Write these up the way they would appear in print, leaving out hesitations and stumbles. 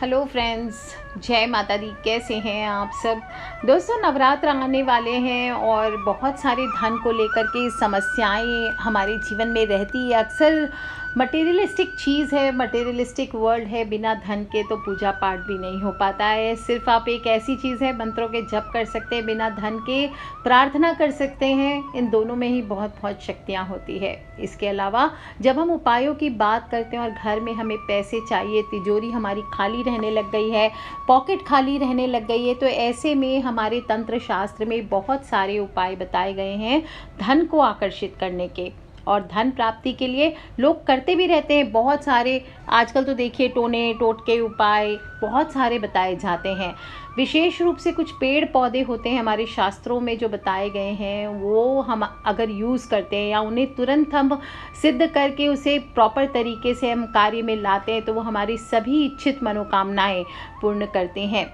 Hello friends, जय माता दी। कैसे हैं आप सब दोस्तों? नवरात्र आने वाले हैं और बहुत सारे धन को लेकर के समस्याएं हमारे जीवन में रहती है। अक्सर मटेरियलिस्टिक चीज़ है, मटेरियलिस्टिक वर्ल्ड है, बिना धन के तो पूजा पाठ भी नहीं हो पाता है। सिर्फ आप एक ऐसी चीज़ है, मंत्रों के जप कर सकते हैं, बिना धन के प्रार्थना कर सकते हैं। इन दोनों में ही बहुत बहुत शक्तियाँ होती है। इसके अलावा जब हम उपायों की बात करते हैं और घर में हमें पैसे चाहिए, तिजोरी हमारी खाली रहने लग गई है, पॉकेट खाली रहने लग गई है, तो ऐसे में हमारे तंत्र शास्त्र में बहुत सारे उपाय बताए गए हैं धन को आकर्षित करने के। और धन प्राप्ति के लिए लोग करते भी रहते हैं बहुत सारे। आजकल तो देखिए टोने टोटके उपाय बहुत सारे बताए जाते हैं। विशेष रूप से कुछ पेड़ पौधे होते हैं हमारे शास्त्रों में जो बताए गए हैं, वो हम अगर यूज़ करते हैं या उन्हें तुरंत हम सिद्ध करके उसे प्रॉपर तरीके से हम कार्य में लाते हैं, तो वो हमारी सभी इच्छित मनोकामनाएं पूर्ण करते हैं।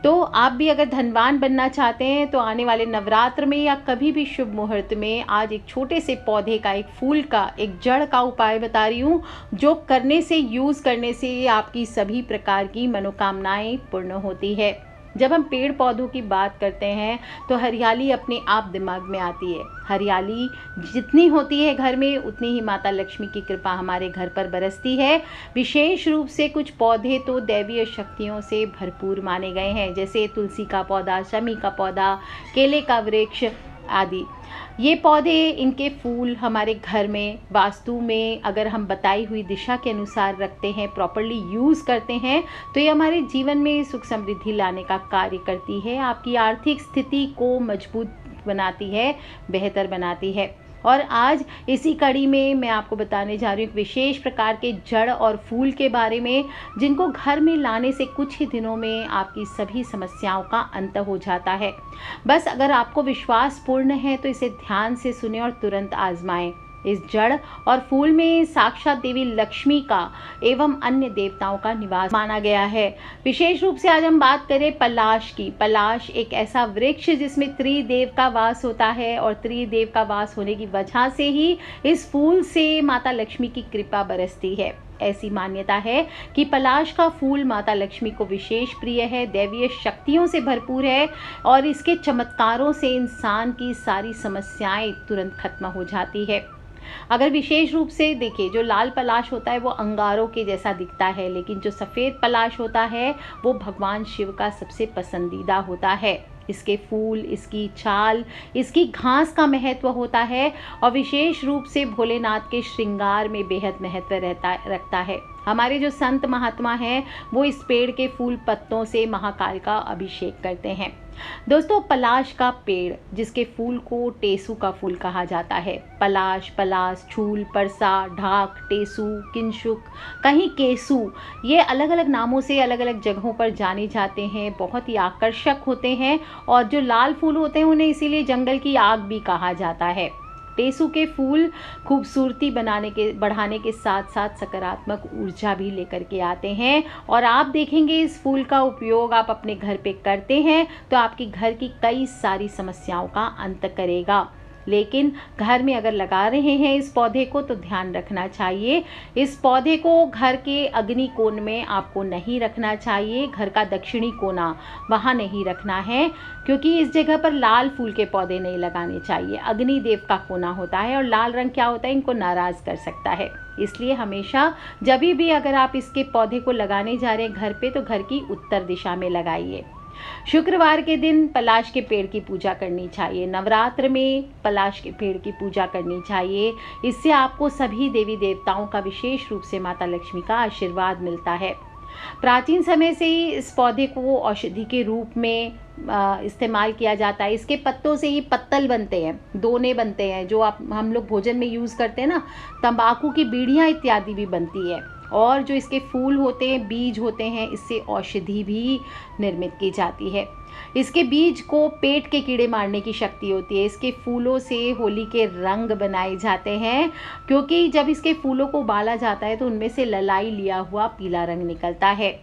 तो आप भी अगर धनवान बनना चाहते हैं तो आने वाले नवरात्र में या कभी भी शुभ मुहूर्त में आज एक छोटे से पौधे का, एक फूल का, एक जड़ का उपाय बता रही हूँ, जो करने से, यूज़ करने से आपकी सभी प्रकार की मनोकामनाएं पूर्ण होती है। जब हम पेड़ पौधों की बात करते हैं तो हरियाली अपने आप दिमाग में आती है। हरियाली जितनी होती है घर में, उतनी ही माता लक्ष्मी की कृपा हमारे घर पर बरसती है। विशेष रूप से कुछ पौधे तो दैवीय शक्तियों से भरपूर माने गए हैं, जैसे तुलसी का पौधा, शमी का पौधा, केले का वृक्ष आदि। ये पौधे, इनके फूल हमारे घर में वास्तु में अगर हम बताई हुई दिशा के अनुसार रखते हैं, प्रॉपरली यूज़ करते हैं, तो ये हमारे जीवन में सुख समृद्धि लाने का कार्य करती है। आपकी आर्थिक स्थिति को मजबूत बनाती है, बेहतर बनाती है। और आज इसी कड़ी में मैं आपको बताने जा रही हूँ एक विशेष प्रकार के जड़ और फूल के बारे में, जिनको घर में लाने से कुछ ही दिनों में आपकी सभी समस्याओं का अंत हो जाता है। बस अगर आपको विश्वास पूर्ण है तो इसे ध्यान से सुने और तुरंत आजमाएं। इस जड़ और फूल में साक्षात देवी लक्ष्मी का एवं अन्य देवताओं का निवास माना गया है। विशेष रूप से आज हम बात करें पलाश की। पलाश एक ऐसा वृक्ष जिसमें त्रिदेव का वास होता है, और त्रिदेव का वास होने की वजह से ही इस फूल से माता लक्ष्मी की कृपा बरसती है। ऐसी मान्यता है कि पलाश का फूल माता लक्ष्मी को विशेष प्रिय है, दैवीय शक्तियों से भरपूर है, और इसके चमत्कारों से इंसान की सारी समस्याएं तुरंत खत्म हो जाती है। अगर विशेष रूप से देखिए, जो लाल पलाश होता है वो अंगारों के जैसा दिखता है, लेकिन जो सफ़ेद पलाश होता है वो भगवान शिव का सबसे पसंदीदा होता है। इसके फूल, इसकी छाल, इसकी घास का महत्व होता है, और विशेष रूप से भोलेनाथ के श्रृंगार में बेहद महत्व रखता है। हमारे जो संत महात्मा हैं वो इस पेड़ के फूल पत्तों से महाकाल का अभिषेक करते हैं। दोस्तों, पलाश का पेड़, जिसके फूल को टेसू का फूल कहा जाता है, पलाश, पलास, छूल, परसा, ढाक, टेसू, किंशुक, कहीं केसू, ये अलग अलग नामों से अलग अलग जगहों पर जाने जाते हैं। बहुत ही आकर्षक होते हैं, और जो लाल फूल होते हैं उन्हें इसीलिए जंगल की आग भी कहा जाता है। टेसू के फूल खूबसूरती बढ़ाने के साथ साथ सकारात्मक ऊर्जा भी लेकर के आते हैं, और आप देखेंगे इस फूल का उपयोग आप अपने घर पे करते हैं तो आपकी घर की कई सारी समस्याओं का अंत करेगा। लेकिन घर में अगर लगा रहे हैं इस पौधे को तो ध्यान रखना चाहिए, इस पौधे को घर के अग्नि कोण में आपको नहीं रखना चाहिए। घर का दक्षिणी कोना, वहाँ नहीं रखना है, क्योंकि इस जगह पर लाल फूल के पौधे नहीं लगाने चाहिए। अग्नि देव का कोना होता है, और लाल रंग क्या होता है, इनको नाराज़ कर सकता है। इसलिए हमेशा जब भी अगर आप इसके पौधे को लगाने जा रहे हैं घर पे, तो घर की उत्तर दिशा में लगाइए। शुक्रवार के दिन पलाश के पेड़ की पूजा करनी चाहिए। नवरात्र में पलाश के पेड़ की पूजा करनी चाहिए। इससे आपको सभी देवी देवताओं का, विशेष रूप से माता लक्ष्मी का आशीर्वाद मिलता है। प्राचीन समय से ही इस पौधे को औषधि के रूप में इस्तेमाल किया जाता है। इसके पत्तों से ही पत्तल बनते हैं, दोने बनते हैं, जो हम लोग भोजन में यूज़ करते हैं ना, तंबाकू की बीड़ियाँ इत्यादि भी बनती है। और जो इसके फूल होते हैं, बीज होते हैं, इससे औषधि भी निर्मित की जाती है। इसके बीज को पेट के कीड़े मारने की शक्ति होती है। इसके फूलों से होली के रंग बनाए जाते हैं, क्योंकि जब इसके फूलों को उबाला जाता है तो उनमें से ललाई लिया हुआ पीला रंग निकलता है।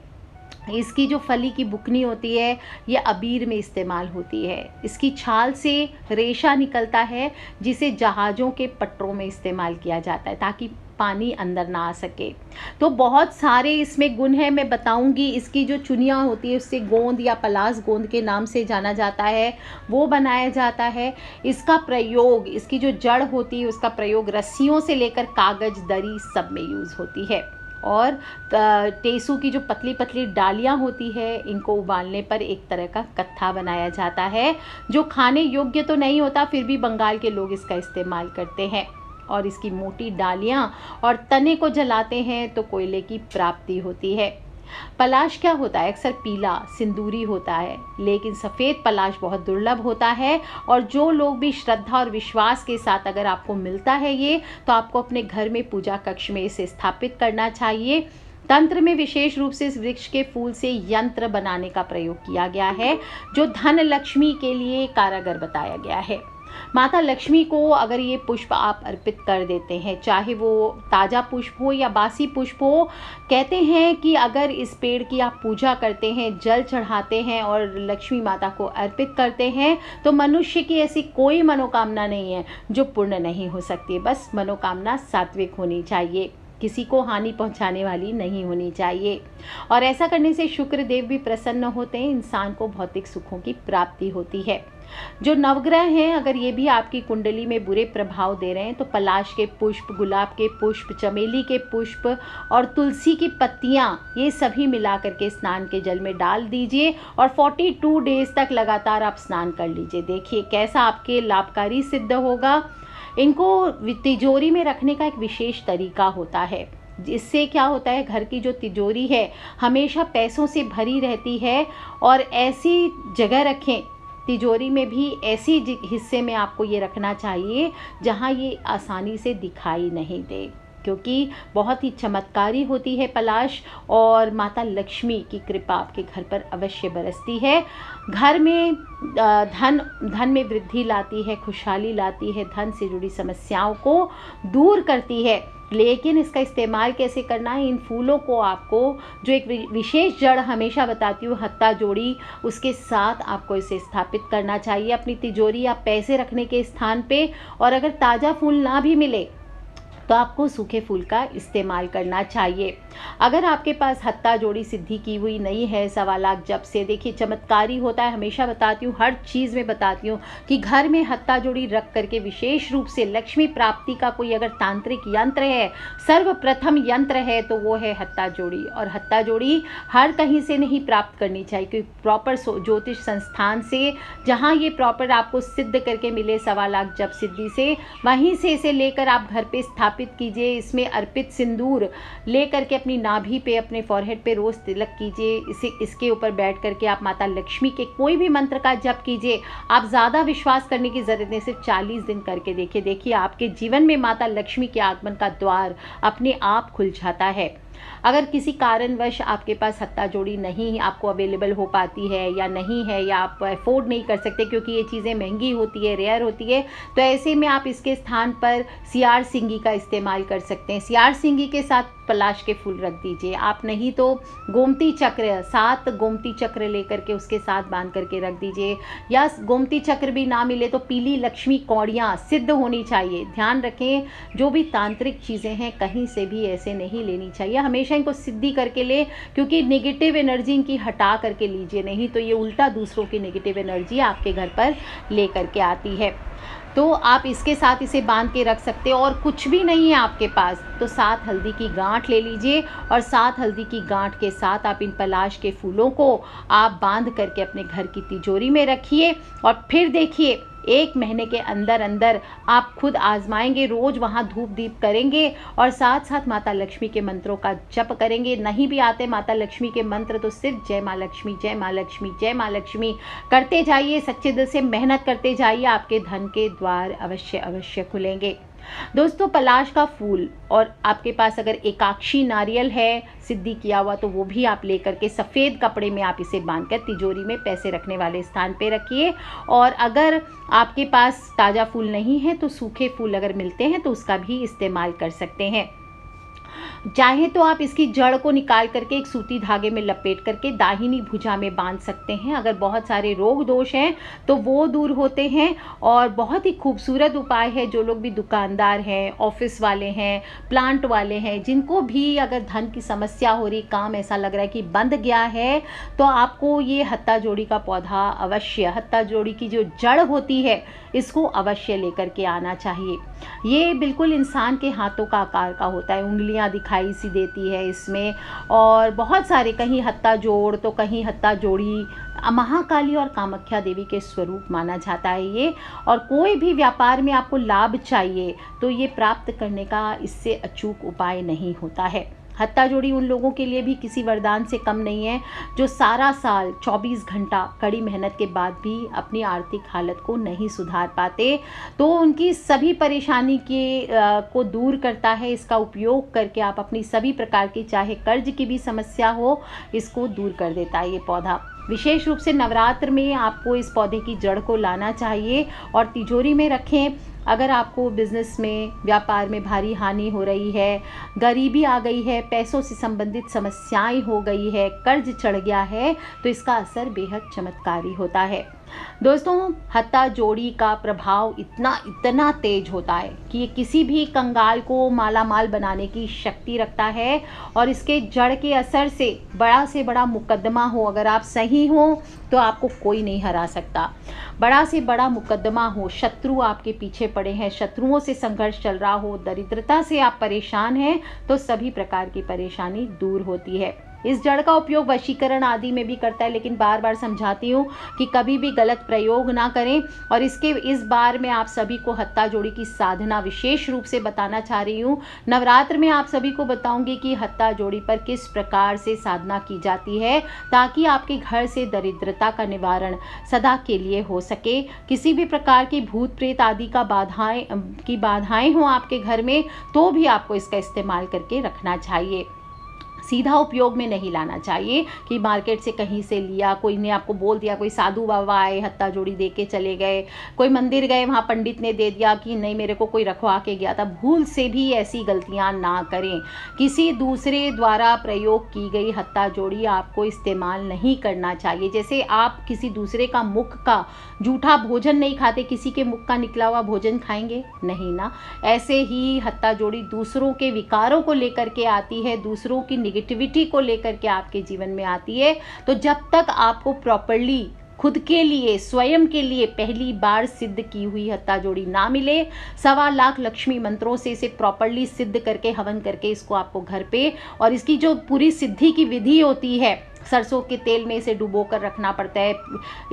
इसकी जो फली की बुकनी होती है ये अबीर में इस्तेमाल होती है। इसकी छाल से रेशा निकलता है, जिसे जहाज़ों के पटरों में इस्तेमाल किया जाता है, ताकि पानी अंदर ना आ सके। तो बहुत सारे इसमें गुण हैं, मैं बताऊंगी। इसकी जो चुनिया होती है उससे गोंद या पलास गोंद के नाम से जाना जाता है, वो बनाया जाता है। इसका प्रयोग, इसकी जो जड़ होती है उसका प्रयोग रस्सियों से लेकर कागज, दरी सब में यूज़ होती है। और टेसू की जो पतली पतली डालियाँ होती है, इनको उबालने पर एक तरह का कत्था बनाया जाता है, जो खाने योग्य तो नहीं होता, फिर भी बंगाल के लोग इसका इस्तेमाल करते हैं। और इसकी मोटी डालियाँ और तने को जलाते हैं तो कोयले की प्राप्ति होती है। पलाश क्या होता है? अक्सर पीला सिंदूरी होता है, लेकिन सफ़ेद पलाश बहुत दुर्लभ होता है। और जो लोग भी श्रद्धा और विश्वास के साथ अगर आपको मिलता है ये, तो आपको अपने घर में पूजा कक्ष में इसे स्थापित करना चाहिए। तंत्र में विशेष रूप से इस वृक्ष के फूल से यंत्र बनाने का प्रयोग किया गया है, जो धन लक्ष्मी के लिए कारगर बताया गया है। माता लक्ष्मी को अगर ये पुष्प आप अर्पित कर देते हैं, चाहे वो ताज़ा पुष्प हो या बासी पुष्प हो, कहते हैं कि अगर इस पेड़ की आप पूजा करते हैं, जल चढ़ाते हैं और लक्ष्मी माता को अर्पित करते हैं, तो मनुष्य की ऐसी कोई मनोकामना नहीं है जो पूर्ण नहीं हो सकती। बस मनोकामना सात्विक होनी चाहिए, किसी को हानि पहुंचाने वाली नहीं होनी चाहिए। और ऐसा करने से शुक्र देव भी प्रसन्न होते हैं, इंसान को भौतिक सुखों की प्राप्ति होती है। जो नवग्रह हैं, अगर ये भी आपकी कुंडली में बुरे प्रभाव दे रहे हैं, तो पलाश के पुष्प, गुलाब के पुष्प, चमेली के पुष्प और तुलसी की पत्तियां, ये सभी मिला करके स्नान के जल में डाल दीजिए और 42 डेज तक लगातार आप स्नान कर लीजिए। देखिए कैसा आपके लाभकारी सिद्ध होगा। इनको तिजोरी में रखने का एक विशेष तरीका होता है। इससे क्या होता है, घर की जो तिजोरी है हमेशा पैसों से भरी रहती है। और ऐसी जगह रखें तिजोरी में भी, ऐसी हिस्से में आपको ये रखना चाहिए जहाँ ये आसानी से दिखाई नहीं दे, क्योंकि बहुत ही चमत्कारी होती है पलाश। और माता लक्ष्मी की कृपा आपके घर पर अवश्य बरसती है। घर में धन में वृद्धि लाती है, खुशहाली लाती है, धन से जुड़ी समस्याओं को दूर करती है। लेकिन इसका इस्तेमाल कैसे करना है, इन फूलों को आपको, जो एक विशेष जड़ हमेशा बताती हूँ, हत्ता जोड़ी, उसके साथ आपको इसे स्थापित करना चाहिए अपनी तिजोरी या पैसे रखने के स्थान पे। और अगर ताज़ा फूल ना भी मिले तो आपको सूखे फूल का इस्तेमाल करना चाहिए। अगर आपके पास हत्ता जोड़ी सिद्धि की हुई नहीं है, 1.25 लाख जब से, देखिए चमत्कारी होता है। हमेशा बताती हूँ, हर चीज़ में बताती हूँ कि घर में हत्ता जोड़ी रख करके विशेष रूप से लक्ष्मी प्राप्ति का कोई अगर तांत्रिक यंत्र है, सर्वप्रथम यंत्र है, तो वो है हत्ता जोड़ी। और हत्ता जोड़ी हर कहीं से नहीं प्राप्त करनी चाहिए, क्योंकि प्रॉपर ज्योतिष संस्थान से, जहाँ ये प्रॉपर आपको सिद्ध करके मिले 1.25 लाख जब सिद्धि से, वहीं से इसे लेकर आप घर पे स्थापित कीजिए। इसमें अर्पित सिंदूर ले करके अपनी नाभि पे, अपने फॉरहेड पे रोज तिलक कीजिए। इसके ऊपर बैठ करके आप माता लक्ष्मी के कोई भी मंत्र का जप कीजिए। आप ज़्यादा विश्वास करने की ज़रूरत नहीं, सिर्फ 40 दिन करके देखिए आपके जीवन में माता लक्ष्मी के आगमन का द्वार अपने आप खुल जाता है। अगर किसी कारणवश आपके पास हत्ता जोड़ी नहीं आपको अवेलेबल हो पाती है, या नहीं है, या आप अफोर्ड नहीं कर सकते क्योंकि ये चीज़ें महंगी होती है, रेयर होती है, तो ऐसे में आप इसके स्थान पर सियार सिंगी का इस्तेमाल कर सकते हैं। सियार सिंगी के साथ पलाश के फूल रख दीजिए आप, नहीं तो गोमती चक्र, 7 गोमती चक्र लेकर के उसके साथ बांध करके रख दीजिए। या गोमती चक्र भी ना मिले तो पीली लक्ष्मी कौड़ियाँ सिद्ध होनी चाहिए। ध्यान रखें, जो भी तांत्रिक चीज़ें हैं कहीं से भी ऐसे नहीं लेनी चाहिए, हमेशा इनको सिद्धि करके ले, क्योंकि नेगेटिव एनर्जी इनकी हटा करके लीजिए, नहीं तो ये उल्टा दूसरों की नेगेटिव एनर्जी आपके घर पर ले करके आती है। तो आप इसके साथ इसे बांध के रख सकते हो। और कुछ भी नहीं है आपके पास तो 7 हल्दी की गांठ ले लीजिए, और 7 हल्दी की गांठ के साथ आप इन पलाश के फूलों को आप बांध करके अपने घर की तिजोरी में रखिए। और फिर देखिए 1 महीने के अंदर अंदर आप खुद आजमाएंगे, रोज वहाँ धूप दीप करेंगे और साथ साथ माता लक्ष्मी के मंत्रों का जप करेंगे। नहीं भी आते माता लक्ष्मी के मंत्र तो सिर्फ जय माँ लक्ष्मी, जय माँ लक्ष्मी, जय माँ लक्ष्मी करते जाइए, सच्चे दिल से मेहनत करते जाइए, आपके धन के द्वार अवश्य अवश्य खुलेंगे। दोस्तों, पलाश का फूल और आपके पास अगर एकाक्षी नारियल है सिद्धि किया हुआ, तो वो भी आप लेकर के सफ़ेद कपड़े में आप इसे बांधकर तिजोरी में पैसे रखने वाले स्थान पे रखिए। और अगर आपके पास ताज़ा फूल नहीं है तो सूखे फूल अगर मिलते हैं तो उसका भी इस्तेमाल कर सकते हैं। चाहे तो आप इसकी जड़ को निकाल करके एक सूती धागे में लपेट करके दाहिनी भुजा में बांध सकते हैं। अगर बहुत सारे रोग दोष हैं तो वो दूर होते हैं। और बहुत ही खूबसूरत उपाय है। जो लोग भी दुकानदार हैं, ऑफिस वाले हैं, प्लांट वाले हैं, जिनको भी अगर धन की समस्या हो रही, काम ऐसा लग रहा है कि बंद गया है, तो आपको ये हत्ता जोड़ी का पौधा अवश्य, हत्ता जोड़ी की जो जड़ होती है, इसको अवश्य लेकर के आना चाहिए। ये बिल्कुल इंसान के हाथों का आकार का होता है, उंगलियां दिखाई सी देती है इसमें। और बहुत सारे, कहीं हत्ता जोड़ तो कहीं हत्ता जोड़ी, महाकाली और कामाख्या देवी के स्वरूप माना जाता है ये। और कोई भी व्यापार में आपको लाभ चाहिए तो ये प्राप्त करने का इससे अचूक उपाय नहीं होता है। हत्ता जोड़ी उन लोगों के लिए भी किसी वरदान से कम नहीं है जो सारा साल 24 घंटा कड़ी मेहनत के बाद भी अपनी आर्थिक हालत को नहीं सुधार पाते, तो उनकी सभी परेशानी को दूर करता है। इसका उपयोग करके आप अपनी सभी प्रकार की, चाहे कर्ज की भी समस्या हो, इसको दूर कर देता है ये पौधा। विशेष रूप से नवरात्र में आपको इस पौधे की जड़ को लाना चाहिए और तिजोरी में रखें। अगर आपको बिजनेस में, व्यापार में भारी हानि हो रही है, गरीबी आ गई है, पैसों से संबंधित समस्याएं हो गई है, कर्ज चढ़ गया है, तो इसका असर बेहद चमत्कारी होता है। दोस्तों, हत्ता जोड़ी का प्रभाव इतना तेज होता है कि ये किसी भी कंगाल को मालामाल बनाने की शक्ति रखता है। और इसके जड़ के असर से बड़ा मुकदमा हो, अगर आप सही हो तो आपको कोई नहीं हरा सकता। बड़ा से बड़ा मुकदमा हो, शत्रु आपके पीछे पड़े हैं, शत्रुओं से संघर्ष चल रहा हो, दरिद्रता से आप परेशान हैं, तो सभी प्रकार की परेशानी दूर होती है। इस जड़ का उपयोग वशीकरण आदि में भी करता है, लेकिन बार बार समझाती हूँ कि कभी भी गलत प्रयोग ना करें। और इस बार मैं आप सभी को हत्ता जोड़ी की साधना विशेष रूप से बताना चाह रही हूँ। नवरात्र में आप सभी को बताऊंगी कि हत्ता जोड़ी पर किस प्रकार से साधना की जाती है, ताकि आपके घर से दरिद्रता का निवारण सदा के लिए हो सके। किसी भी प्रकार की भूत प्रेत आदि का बाधाएं हों आपके घर में, तो भी आपको इसका इस्तेमाल करके रखना चाहिए। सीधा उपयोग में नहीं लाना चाहिए कि मार्केट से कहीं से लिया, कोई ने आपको बोल दिया, कोई साधु बाबा आए हत्ता जोड़ी दे के चले गए, कोई मंदिर गए वहाँ पंडित ने दे दिया कि नहीं मेरे को कोई रखवा के गया था। भूल से भी ऐसी गलतियाँ ना करें। किसी दूसरे द्वारा प्रयोग की गई हत्ता जोड़ी आपको इस्तेमाल नहीं करना चाहिए। जैसे आप किसी दूसरे का मुख का जूठा भोजन नहीं खाते, किसी के मुख का निकला हुआ भोजन खाएंगे नहीं ना। ऐसे ही हत्ता जोड़ी दूसरों के विकारों को लेकर के आती है, दूसरों की नेगेटिविटी को लेकर के आपके जीवन में आती है। तो जब तक आपको प्रॉपर्ली खुद के लिए, स्वयं के लिए पहली बार सिद्ध की हुई हत्ता जोड़ी ना मिले, 1.25 लाख लक्ष्मी मंत्रों से इसे प्रॉपर्ली सिद्ध करके, हवन करके इसको आपको घर पे, और इसकी जो पूरी सिद्धि की विधि होती है, सरसों के तेल में इसे डुबो कर रखना पड़ता है।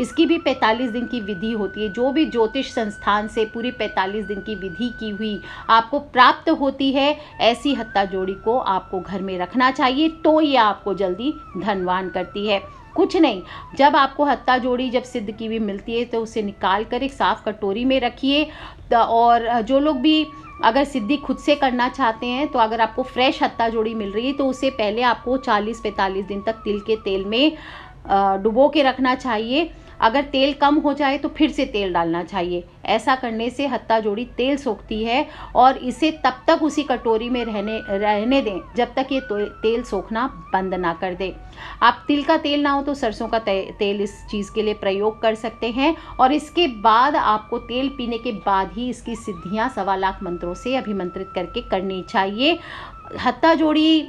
इसकी भी 45 दिन की विधि होती है। जो भी ज्योतिष संस्थान से पूरी 45 दिन की विधि की हुई आपको प्राप्त होती है, ऐसी हत्ता जोड़ी को आपको घर में रखना चाहिए, तो ये आपको जल्दी धनवान करती है। कुछ नहीं, जब आपको हत्ता जोड़ी जब सिद्ध की हुई मिलती है तो उसे निकाल कर एक साफ कटोरी में रखिए। और जो लोग भी अगर सिद्धि खुद से करना चाहते हैं, तो अगर आपको फ्रेश हत्ता जोड़ी मिल रही है तो उसे पहले आपको 40-45 दिन तक तिल के तेल में डुबो के रखना चाहिए। अगर तेल कम हो जाए तो फिर से तेल डालना चाहिए। ऐसा करने से हत्ता जोड़ी तेल सोखती है, और इसे तब तक उसी कटोरी में रहने दें जब तक ये तेल सोखना बंद ना कर दे। आप तिल का तेल ना हो तो सरसों का तेल इस चीज़ के लिए प्रयोग कर सकते हैं। और इसके बाद आपको तेल पीने के बाद ही इसकी सिद्धियाँ 1.25 लाख मंत्रों से अभिमंत्रित करके करनी चाहिए। हत्ता जोड़ी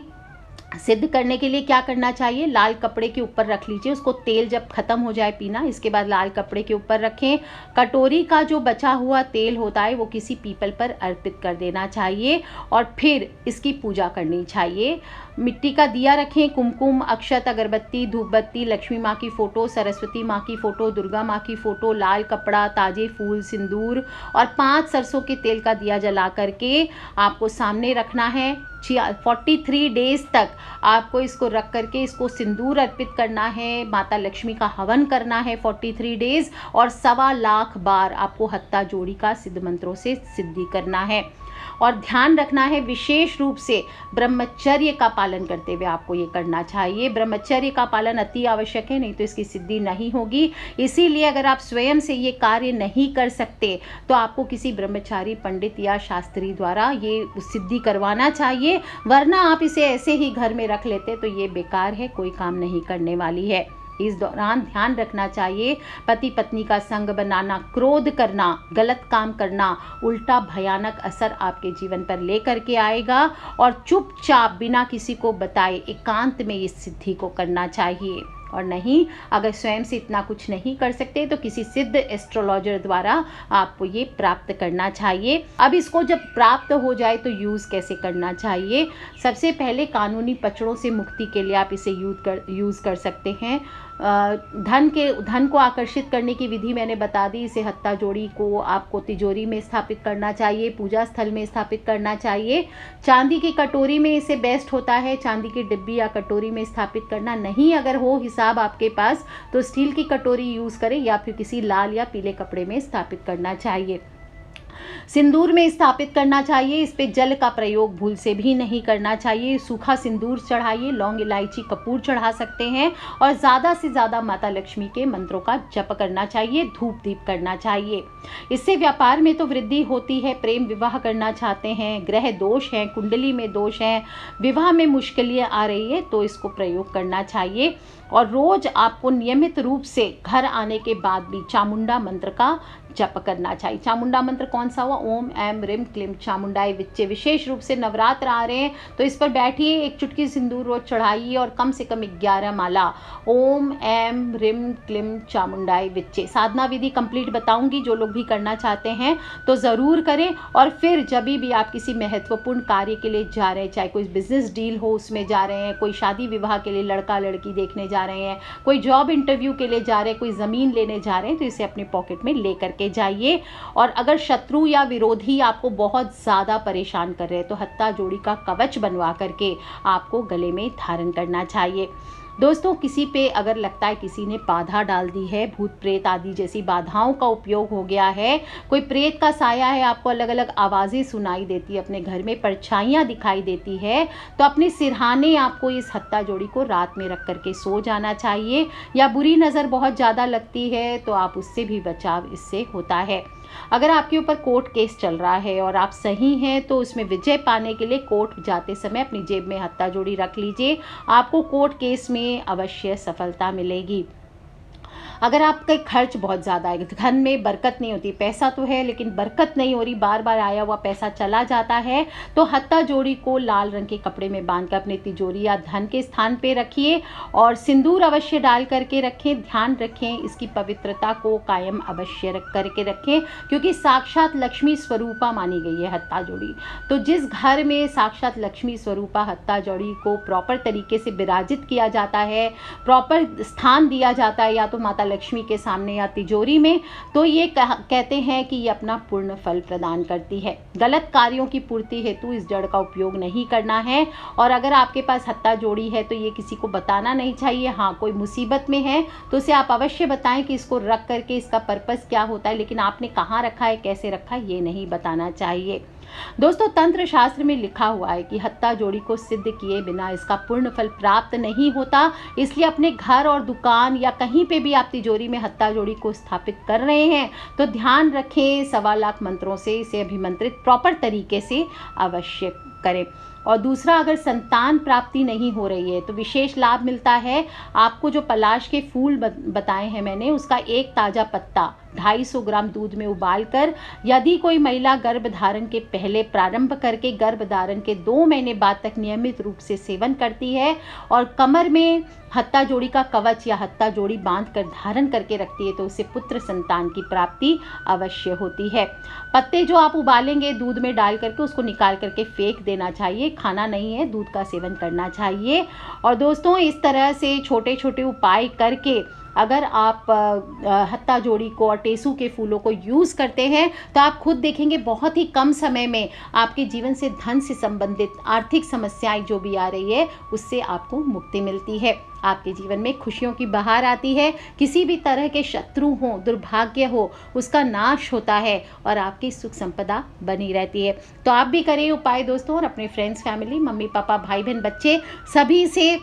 सिद्ध करने के लिए क्या करना चाहिए, लाल कपड़े के ऊपर रख लीजिए उसको। तेल जब खत्म हो जाए पीना, इसके बाद लाल कपड़े के ऊपर रखें। कटोरी का जो बचा हुआ तेल होता है वो किसी पीपल पर अर्पित कर देना चाहिए, और फिर इसकी पूजा करनी चाहिए। मिट्टी का दिया रखें, कुमकुम, अक्षत, अगरबत्ती, धूपबत्ती, लक्ष्मी माँ की फ़ोटो, सरस्वती माँ की फ़ोटो, दुर्गा माँ की फ़ोटो, लाल कपड़ा, ताजे फूल, सिंदूर और 5 सरसों के तेल का दिया जला करके आपको सामने रखना है। 43 डेज़ तक आपको इसको रख करके इसको सिंदूर अर्पित करना है, माता लक्ष्मी का हवन करना है 43 डेज़, और 1.25 लाख बार आपको हत्ता जोड़ी का सिद्ध मंत्रों से सिद्धि करना है। और ध्यान रखना है विशेष रूप से ब्रह्मचर्य का पालन करते हुए आपको ये करना चाहिए। ब्रह्मचर्य का पालन अति आवश्यक है, नहीं तो इसकी सिद्धि नहीं होगी। इसीलिए अगर आप स्वयं से ये कार्य नहीं कर सकते तो आपको किसी ब्रह्मचारी पंडित या शास्त्री द्वारा ये सिद्धि करवाना चाहिए, वरना आप इसे ऐसे ही घर में रख लेते तो ये बेकार है, कोई काम नहीं करने वाली है। इस दौरान ध्यान रखना चाहिए पति पत्नी का संग बनाना, क्रोध करना, गलत काम करना उल्टा भयानक असर आपके जीवन पर लेकर के आएगा और चुपचाप बिना किसी को बताए एकांत में इस सिद्धि को करना चाहिए। और नहीं, अगर स्वयं से इतना कुछ नहीं कर सकते तो किसी सिद्ध एस्ट्रोलॉजर द्वारा आपको ये प्राप्त करना चाहिए। अब इसको जब प्राप्त हो जाए तो यूज़ कैसे करना चाहिए? सबसे पहले कानूनी पचड़ों से मुक्ति के लिए आप इसे यूज़ कर सकते हैं। धन को आकर्षित करने की विधि मैंने बता दी। इसे हत्ता जोड़ी को आपको तिजोरी में स्थापित करना चाहिए, पूजा स्थल में स्थापित करना चाहिए। चांदी की कटोरी में इसे बेस्ट होता है, चांदी की डिब्बी या कटोरी में स्थापित करना। नहीं अगर हो हिसाब आपके पास तो स्टील की कटोरी यूज़ करें या फिर किसी लाल या पीले कपड़े में स्थापित करना चाहिए। सिंदूर में स्थापित करना चाहिए। इस पे जल का प्रयोग भूल से भी नहीं करना चाहिए। सूखा सिंदूर चढ़ाइए, लौंग इलायची कपूर चढ़ा सकते हैं और ज़्यादा से ज़्यादा माता लक्ष्मी के मंत्रों का जप करना चाहिए, धूप दीप करना चाहिए। इससे व्यापार में तो वृद्धि होती है। प्रेम विवाह करना चाहते हैं, ग्रह दोष हैं, कुंडली में दोष हैं, विवाह में मुश्किलें आ रही है तो इसको प्रयोग करना चाहिए। और रोज आपको नियमित रूप से घर आने के बाद भी चामुंडा मंत्र का जप करना चाहिए। चामुंडा मंत्र कौन सा हुआ? ओम ऐम ह्रीम क्लीम चामुंडाय विच्चे। विशेष रूप से नवरात्र आ रहे हैं तो इस पर बैठिए, एक चुटकी सिंदूर रोज चढ़ाइए और कम से कम 11 माला ओम ऐम ह्रीम क्लीम चामुंडाय विच्चे। साधना विधि कंप्लीट बताऊंगी, जो लोग भी करना चाहते हैं तो ज़रूर करें। और फिर जब भी आप किसी महत्वपूर्ण कार्य के लिए जा रहे हैं, चाहे कोई बिजनेस डील हो उसमें जा रहे हैं, कोई शादी विवाह के लिए लड़का लड़की देखने जा रहे हैं, कोई जॉब इंटरव्यू के लिए जा रहे हैं, कोई ज़मीन लेने जा रहे हैं, तो इसे अपने पॉकेट में ले करके जाइए। और अगर शत्रु या विरोधी आपको बहुत ज़्यादा परेशान कर रहे हैं तो हत्ता जोड़ी का कवच बनवा करके आपको गले में धारण करना चाहिए। दोस्तों, किसी पे अगर लगता है किसी ने बाधा डाल दी है, भूत प्रेत आदि जैसी बाधाओं का उपयोग हो गया है, कोई प्रेत का साया है, आपको अलग अलग आवाज़ें सुनाई देती है, अपने घर में परछाइयाँ दिखाई देती है, तो अपने सिरहाने आपको इस हत्ता जोड़ी को रात में रख करके सो जाना चाहिए। या बुरी नज़र बहुत ज़्यादा लगती है तो आप उससे भी बचाव इससे होता है। अगर आपके ऊपर कोर्ट केस चल रहा है और आप सही हैं तो उसमें विजय पाने के लिए कोर्ट जाते समय अपनी जेब में हत्ता जोड़ी रख लीजिए, आपको कोर्ट केस में अवश्य सफलता मिलेगी। अगर आपका खर्च बहुत ज़्यादा है, धन में बरकत नहीं होती, पैसा तो है लेकिन बरकत नहीं हो रही, बार बार आया हुआ पैसा चला जाता है, तो हत्ता जोड़ी को लाल रंग के कपड़े में बांध कर अपने तिजोरी या धन के स्थान पे रखिए और सिंदूर अवश्य डाल करके रखें। ध्यान रखें इसकी पवित्रता को कायम अवश्य रख करके रखें, क्योंकि साक्षात लक्ष्मी स्वरूपा मानी गई है हत्ता जोड़ी। तो जिस घर में साक्षात लक्ष्मी स्वरूपा हत्ता जोड़ी को प्रॉपर तरीके से विराजित किया जाता है, प्रॉपर स्थान दिया जाता है, या तो माता लक्ष्मी के सामने या तिजोरी में, तो ये कहते हैं कि ये अपना पूर्ण फल प्रदान करती है। गलत कार्यों की पूर्ति हेतु इस जड़ का उपयोग नहीं करना है। और अगर आपके पास हत्ता जोड़ी है तो ये किसी को बताना नहीं चाहिए। हाँ, कोई मुसीबत में है तो उसे आप अवश्य बताएं कि इसको रख करके इसका पर्पस क्या होता है, लेकिन आपने कहाँ रखा है, कैसे रखा है, ये नहीं बताना चाहिए। दोस्तों, तंत्र शास्त्र में लिखा हुआ है कि हत्ता जोड़ी को सिद्ध किए बिना इसका पूर्ण फल प्राप्त नहीं होता। इसलिए अपने घर और दुकान या कहीं पे भी आप तिजोरी में हत्ता जोड़ी को स्थापित कर रहे हैं तो ध्यान रखें, 1.25 लाख मंत्रों से इसे अभिमंत्रित प्रॉपर तरीके से अवश्य करें। और दूसरा, अगर संतान प्राप्ति नहीं हो रही है तो विशेष लाभ मिलता है। आपको जो पलाश के फूल बताए हैं मैंने, उसका एक ताज़ा पत्ता 250 ग्राम दूध में उबालकर, यदि कोई महिला गर्भ धारण के पहले प्रारंभ करके गर्भ धारण के 2 महीने बाद तक नियमित रूप से सेवन करती है और कमर में हत्ता जोड़ी का कवच या हत्ता जोड़ी बांध कर धारण करके रखती है, तो उसे पुत्र संतान की प्राप्ति अवश्य होती है। पत्ते जो आप उबालेंगे दूध में डाल करके उसको निकाल करके फेंक देना चाहिए, खाना नहीं है, दूध का सेवन करना चाहिए। और दोस्तों, इस तरह से छोटे छोटे उपाय करके अगर आप हत्ता जोड़ी को और टेसू के फूलों को यूज़ करते हैं तो आप खुद देखेंगे बहुत ही कम समय में आपके जीवन से धन से संबंधित आर्थिक समस्याएं जो भी आ रही है उससे आपको मुक्ति मिलती है। आपके जीवन में खुशियों की बहार आती है, किसी भी तरह के शत्रु हो, दुर्भाग्य हो, उसका नाश होता है और आपकी सुख संपदा बनी रहती है। तो आप भी करें उपाय दोस्तों, और अपने फ्रेंड्स, फैमिली, मम्मी पापा, भाई बहन, बच्चे सभी से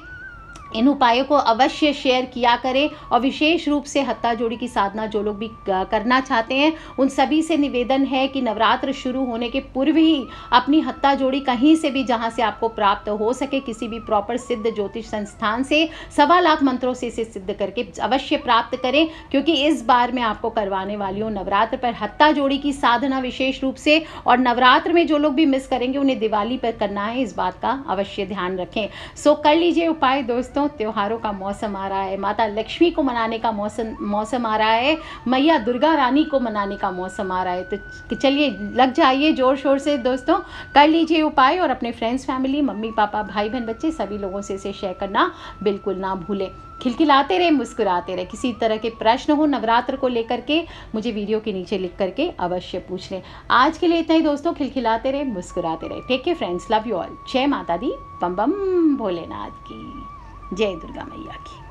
इन उपायों को अवश्य शेयर किया करें। और विशेष रूप से हत्ता जोड़ी की साधना जो लोग भी करना चाहते हैं, उन सभी से निवेदन है कि नवरात्र शुरू होने के पूर्व ही अपनी हत्ता जोड़ी कहीं से भी, जहां से आपको प्राप्त हो सके, किसी भी प्रॉपर सिद्ध ज्योतिष संस्थान से 1.25 लाख मंत्रों से इसे सिद्ध करके अवश्य प्राप्त करें। क्योंकि इस बार मैं आपको करवाने वाली हूँ नवरात्र पर हत्ता जोड़ी की साधना विशेष रूप से, और नवरात्र में जो लोग भी मिस करेंगे उन्हें दिवाली पर करना है, इस बात का अवश्य ध्यान रखें। सो कर लीजिए उपाय दोस्तों। त्योहारों का मौसम आ रहा है, माता लक्ष्मी को मनाने का मौसम आ रहा है, मैया दुर्गा रानी को मनाने का मौसम आ रहा है। तो चलिए लग जाइए जोर शोर से दोस्तों, कर लीजिए उपाय और अपने फ्रेंड्स, फैमिली, मम्मी पापा, भाई बहन, बच्चे सभी लोगों से इसे शेयर करना बिल्कुल ना भूलें। खिलखिलाते रहे, मुस्कुराते रहे। किसी तरह के प्रश्न हो नवरात्र को लेकर के, मुझे वीडियो के नीचे लिख करके अवश्य पूछ लें। आज के लिए इतना ही दोस्तों, खिलखिलाते रहे, मुस्कुराते रहे। Take care friends, love you all. जय माता दी, बम बम भोलेनाथ की, जय दुर्गा मैया की।